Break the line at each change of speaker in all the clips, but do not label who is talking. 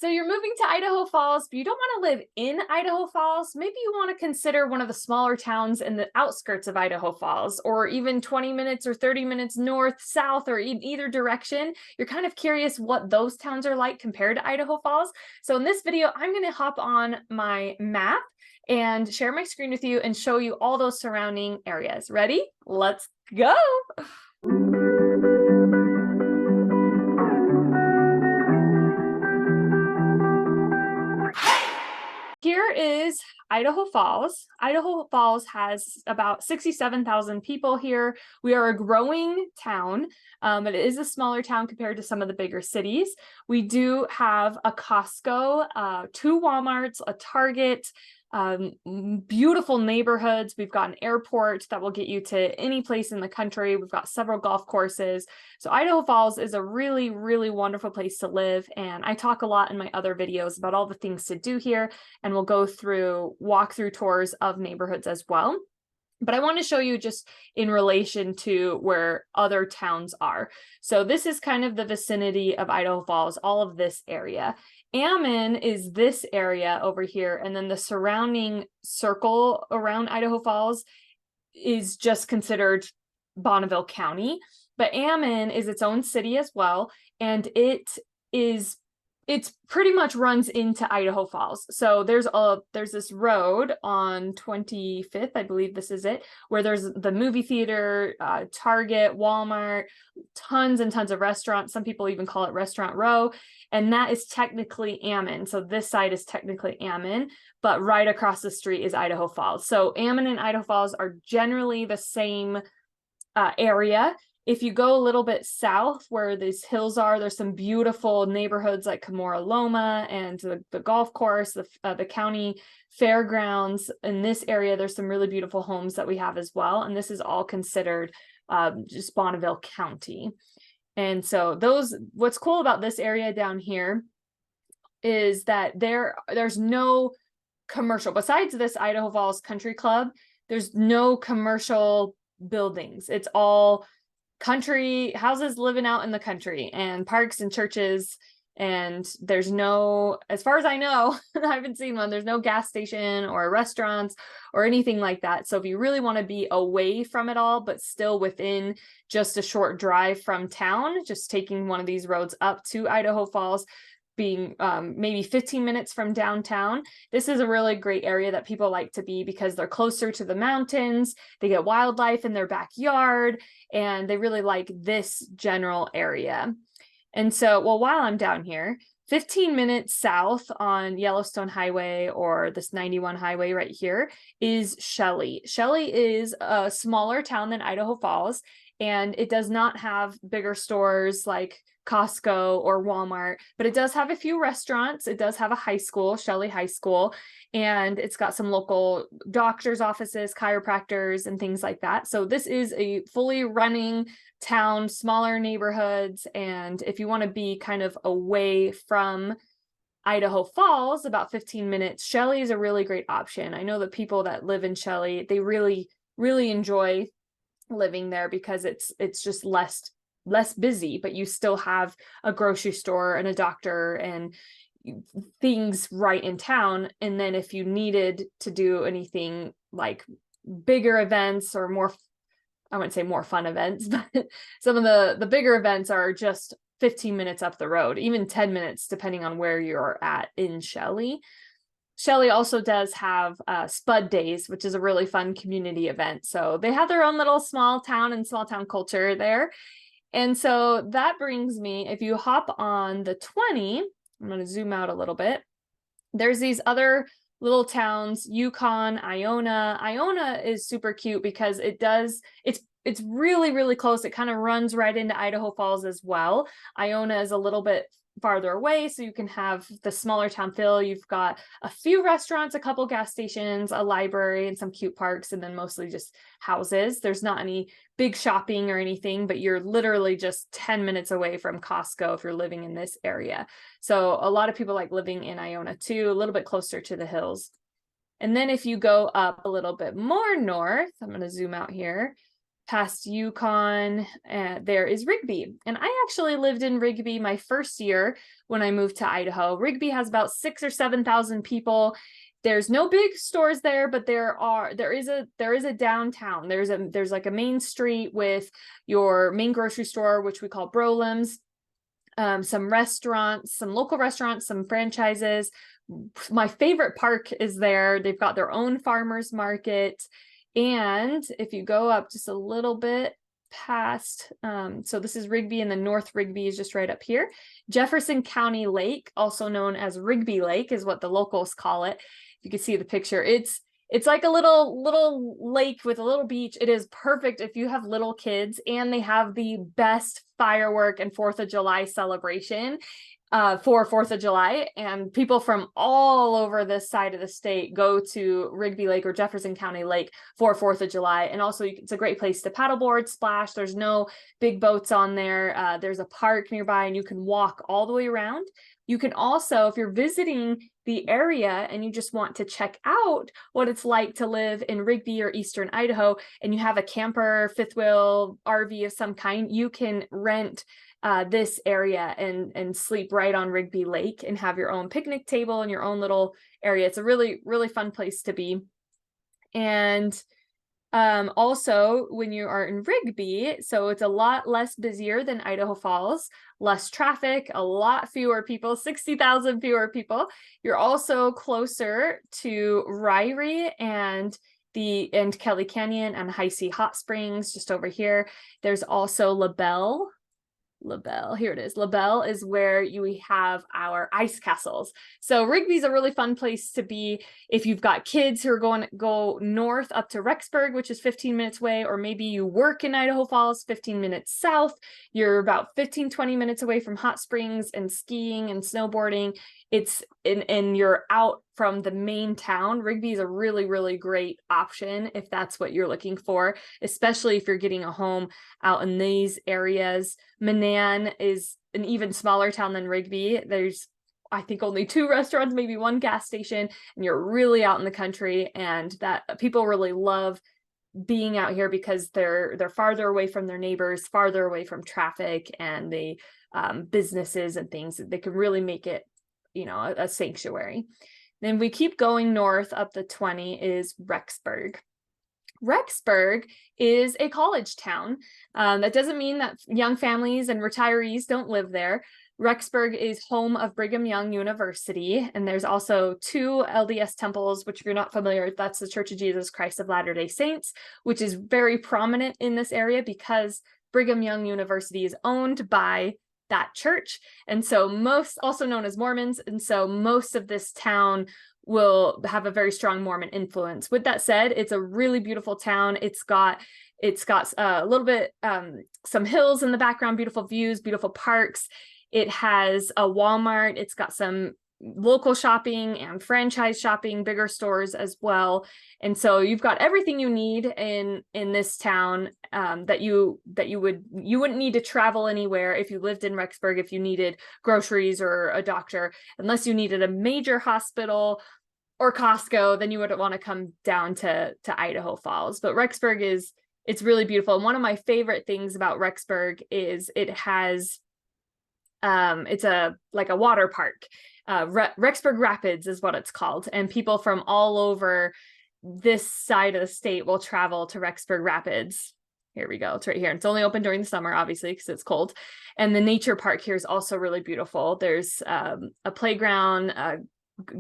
So you're moving to Idaho Falls, but you don't want to live in Idaho Falls. Maybe you want to consider one of the smaller towns in the outskirts of Idaho Falls, or even 20 minutes or 30 minutes north, south, or in either direction. You're kind of curious what those towns are like compared to Idaho Falls. So in this video, I'm going to hop on my map and share my screen with you and show you all those surrounding areas. Ready? Let's go. Here is Idaho Falls. Idaho Falls has about 67,000 people here. We are a growing town, but it is a smaller town compared to some of the bigger cities. We do have a Costco, 2 Walmarts, a Target, beautiful neighborhoods. We've got an airport that will get you to any place in the country. We've got several golf courses. So Idaho Falls is a really, really wonderful place to live. And I talk a lot in my other videos about all the things to do here. And we'll go through walkthrough tours of neighborhoods as well. But I want to show you just in relation to where other towns are. So this is kind of the vicinity of Idaho Falls, all of this area. Ammon is this area over here, and then the surrounding circle around Idaho Falls is just considered Bonneville County. But Ammon is its own city as well, and it's pretty much runs into Idaho Falls. So there's this road on 25th, I believe this is it, where there's the movie theater, Target, Walmart, tons and tons of restaurants. Some people even call it Restaurant Row. And that is technically Ammon. So this side is technically Ammon, but right across the street is Idaho Falls. So Ammon and Idaho Falls are generally the same area. If you go a little bit south where these hills are, there's some beautiful neighborhoods like Camora Loma and the golf course, the county fairgrounds. In this area, there's some really beautiful homes that we have as well. And this is all considered just Bonneville County. And so what's cool about this area down here is that there's no commercial, besides this Idaho Falls Country Club, there's no commercial buildings. It's all country houses living out in the country and parks and churches. And there's no, as far as I know, I haven't seen one, there's no gas station or restaurants or anything like that. So if you really want to be away from it all, but still within just a short drive from town, just taking one of these roads up to Idaho Falls, being maybe 15 minutes from downtown, this is a really great area that people like to be because they're closer to the mountains, they get wildlife in their backyard, and they really like this general area. And so, well, while I'm down here, 15 minutes south on Yellowstone Highway or this 91 highway right here is Shelley. Shelley is a smaller town than Idaho Falls, and it does not have bigger stores like Costco or Walmart, but it does have a few restaurants. It does have a high school, Shelley High School, and it's got some local doctors' offices, chiropractors, and things like that. So this is a fully running town, smaller neighborhoods, and if you want to be kind of away from Idaho Falls, about 15 minutes, Shelley is a really great option. I know that people that live in Shelley, they really, really enjoy living there because it's just less busy, but you still have a grocery store and a doctor and things right in town. And then if you needed to do anything like bigger events or more, I wouldn't say more fun events, but some of the bigger events are just 15 minutes up the road, even 10 minutes, depending on where you're at in Shelley. Shelley also does have Spud Days, which is a really fun community event. So they have their own little small town and small town culture there. And so that brings me, if you hop on the 20, I'm going to zoom out a little bit. There's these other little towns, Yukon, Iona. Iona is super cute because it's really, really close. It kind of runs right into Idaho Falls as well. Iona is a little bit farther away, so you can have the smaller town feel. You've got a few restaurants, a couple gas stations, a library, and some cute parks, and then mostly just houses. There's not any big shopping or anything, but you're literally just 10 minutes away from Costco if you're living in this area. So a lot of people like living in Iona too, a little bit closer to the hills. And then if you go up a little bit more north, I'm going to zoom out here, past Yukon, there is Rigby. And I actually lived in Rigby my first year when I moved to Idaho. Rigby has about 6,000 or 7,000 people. There's no big stores there, but there is a downtown. There's like a main street with your main grocery store, which we call Brolem's, some restaurants, some local restaurants, some franchises. My favorite park is there. They've got their own farmers market. And if you go up just a little bit past, so this is Rigby, and the North Rigby is just right up here. Jefferson County Lake, also known as Rigby Lake, is what the locals call it. You can see the picture. It's like a little lake with a little beach. It is perfect if you have little kids, and they have the best firework and 4th of July celebration for 4th of July, and people from all over this side of the state go to Rigby Lake or Jefferson County Lake for 4th of July. And also it's a great place to paddleboard, splash. There's no big boats on there. There's a park nearby, and you can walk all the way around. You can also, if you're visiting the area and you just want to check out what it's like to live in Rigby or Eastern Idaho, and you have a camper, fifth wheel, RV of some kind, you can rent this area and sleep right on Rigby Lake and have your own picnic table and your own little area. It's a really, really fun place to be. And also when you are in Rigby, so it's a lot less busier than Idaho Falls, less traffic, a lot fewer people, 60,000 fewer people. You're also closer to Ryrie and Kelly Canyon and Heisey Hot Springs just over here. There's also LaBelle, here it is. LaBelle is where you have our ice castles. So Rigby's a really fun place to be if you've got kids who are going to go north up to Rexburg, which is 15 minutes away, or maybe you work in Idaho Falls, 15 minutes south. You're about 15-20 minutes away from hot springs and skiing and snowboarding. And you're out from the main town. Rigby is a really, really great option if that's what you're looking for, especially if you're getting a home out in these areas. Manan is an even smaller town than Rigby. There's, I think, only 2 restaurants, maybe 1 gas station, and you're really out in the country, and that people really love being out here because they're farther away from their neighbors, farther away from traffic and the businesses and things. They can really make it, you know, a sanctuary. Then we keep going north up the 20 is Rexburg. Rexburg is a college town. That doesn't mean that young families and retirees don't live there. Rexburg is home of Brigham Young University, and there's also 2 LDS temples, which if you're not familiar, that's the Church of Jesus Christ of Latter-day Saints, which is very prominent in this area because Brigham Young University is owned by that church. And so most, also known as Mormons, and so most of this town will have a very strong Mormon influence. With that said, it's a really beautiful town. It's got a little bit some hills in the background, beautiful views, beautiful parks. It has a Walmart. It's got some local shopping and franchise shopping, bigger stores as well. And so you've got everything you need in this town that you wouldn't need to travel anywhere if you lived in Rexburg, if you needed groceries or a doctor. Unless you needed a major hospital or Costco, then you wouldn't want to come down to Idaho Falls. But Rexburg it's really beautiful. And one of my favorite things about Rexburg is it has it's like a water park. Rexburg Rapids is what it's called, and people from all over this side of the state will travel to Rexburg Rapids. Here we go. It's right here. It's only open during the summer, obviously, because it's cold. And the nature park here is also really beautiful. There's a playground, a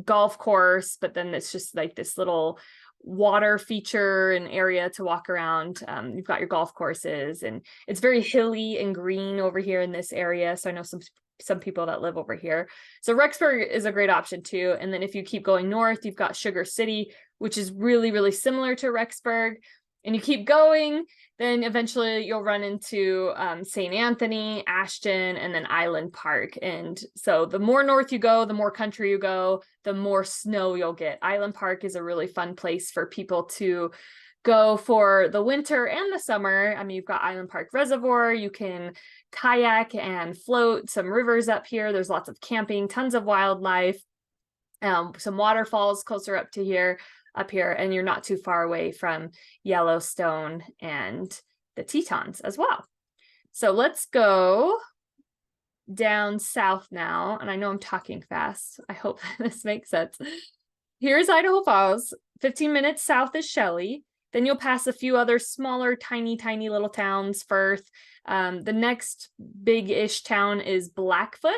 golf course, but then it's just like this little water feature and area to walk around. You've got your golf courses, and it's very hilly and green over here in this area. So I know some people that live over here. So Rexburg is a great option too. And then if you keep going north, you've got Sugar City, which is really, really similar to Rexburg. And you keep going, then eventually you'll run into St. Anthony, Ashton, and then Island Park. And so the more north you go, the more country you go, the more snow you'll get. Island Park is a really fun place for people to go for the winter and the summer. I mean, you've got Island Park Reservoir. You can kayak and float some rivers up here. There's lots of camping, tons of wildlife, some waterfalls closer up here, and you're not too far away from Yellowstone and the Tetons as well. So let's go down south now. And I know I'm talking fast. I hope this makes sense. Here's Idaho Falls. 15 minutes south is Shelley. Then you'll pass a few other smaller, tiny little towns first. The next big-ish town is Blackfoot.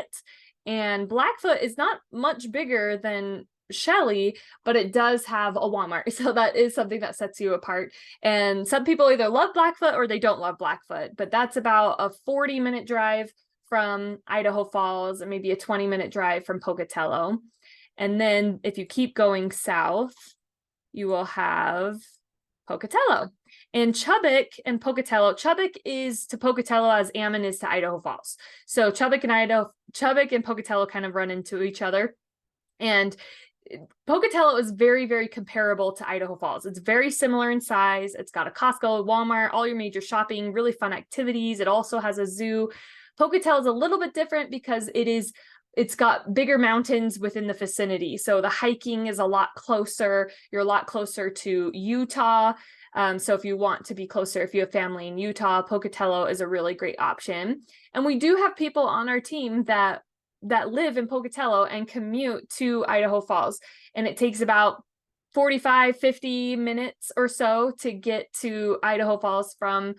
And Blackfoot is not much bigger than Shelley, but it does have a Walmart. So that is something that sets you apart. And some people either love Blackfoot or they don't love Blackfoot. But that's about a 40-minute drive from Idaho Falls and maybe a 20-minute drive from Pocatello. And then if you keep going south, you will have Pocatello. And Chubbuck and Pocatello, Chubbuck is to Pocatello as Ammon is to Idaho Falls. So Chubbuck and Pocatello kind of run into each other. And Pocatello is very comparable to Idaho Falls. It's very similar in size. It's got a Costco, Walmart, all your major shopping, really fun activities. It also has a zoo. Pocatello is a little bit different because it's got bigger mountains within the vicinity. So the hiking is a lot closer. You're a lot closer to Utah. So if you want to be closer, if you have family in Utah, Pocatello is a really great option. And we do have people on our team that live in Pocatello and commute to Idaho Falls. And it takes about 45-50 minutes or so to get to Idaho Falls from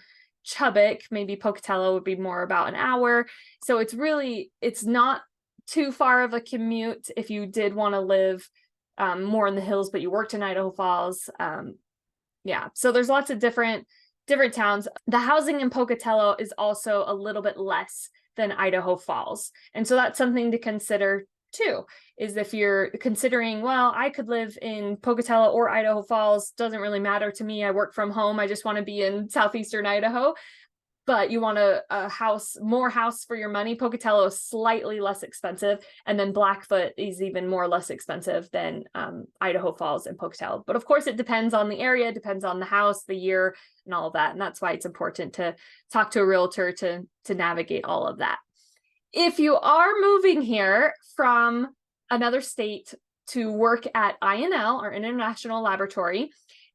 Chubbuck. Maybe Pocatello would be more about an hour. So it's not too far of a commute if you did want to live more in the hills, but you worked in Idaho Falls. Yeah, so there's lots of different towns. The housing in Pocatello is also a little bit less than Idaho Falls. And so that's something to consider too, is if you're considering, well, I could live in Pocatello or Idaho Falls, doesn't really matter to me. I work from home. I just want to be in southeastern Idaho. But you want more house for your money. Pocatello is slightly less expensive. And then Blackfoot is even less expensive than Idaho Falls and Pocatello. But of course, it depends on the area, depends on the house, the year, and all of that. And that's why it's important to talk to a realtor to navigate all of that. If you are moving here from another state to work at INL, or International Laboratory,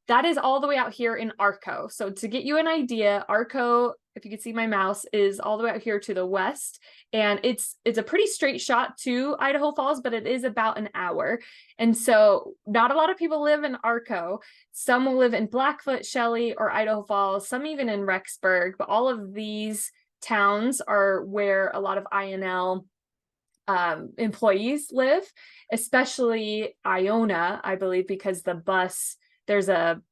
that is all the way out here in Arco. So to get you an idea, Arco, if you can see my mouse, is all the way out here to the west. And it's a pretty straight shot to Idaho Falls, but it is about an hour. And so not a lot of people live in Arco. Some will live in Blackfoot, Shelley, or Idaho Falls, some even in Rexburg. But all of these towns are where a lot of INL employees live, especially Iona, I believe, because the bus, there's a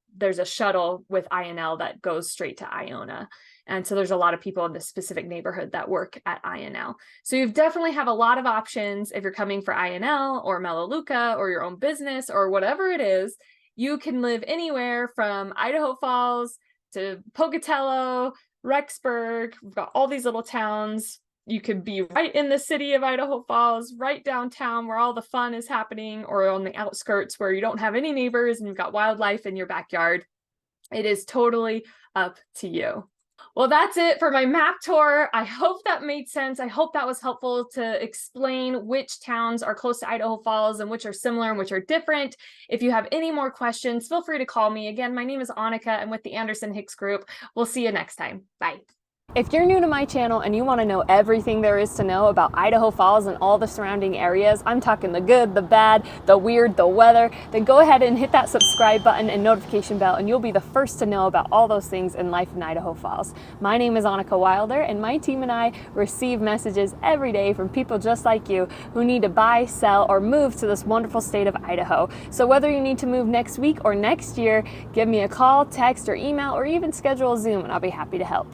shuttle with INL that goes straight to Iona. And so there's a lot of people in this specific neighborhood that work at INL. So you definitely have a lot of options if you're coming for INL or Melaleuca or your own business or whatever it is. You can live anywhere from Idaho Falls to Pocatello, Rexburg. We've got all these little towns. You could be right in the city of Idaho Falls, right downtown where all the fun is happening, or on the outskirts where you don't have any neighbors and you've got wildlife in your backyard. It is totally up to you. Well, that's it for my map tour. I hope that made sense. I hope that was helpful to explain which towns are close to Idaho Falls and which are similar and which are different. If you have any more questions, feel free to call me. Again, my name is Annika. I'm with the Anderson Hicks Group. We'll see you next time. Bye. If you're new to my channel and you want to know everything there is to know about Idaho Falls and all the surrounding areas, I'm talking the good, the bad, the weird, the weather, then go ahead and hit that subscribe button and notification bell and you'll be the first to know about all those things in life in Idaho Falls. My name is Annika Wilder and my team and I receive messages every day from people just like you who need to buy, sell, or move to this wonderful state of Idaho. So whether you need to move next week or next year, give me a call, text, or email, or even schedule a Zoom and I'll be happy to help.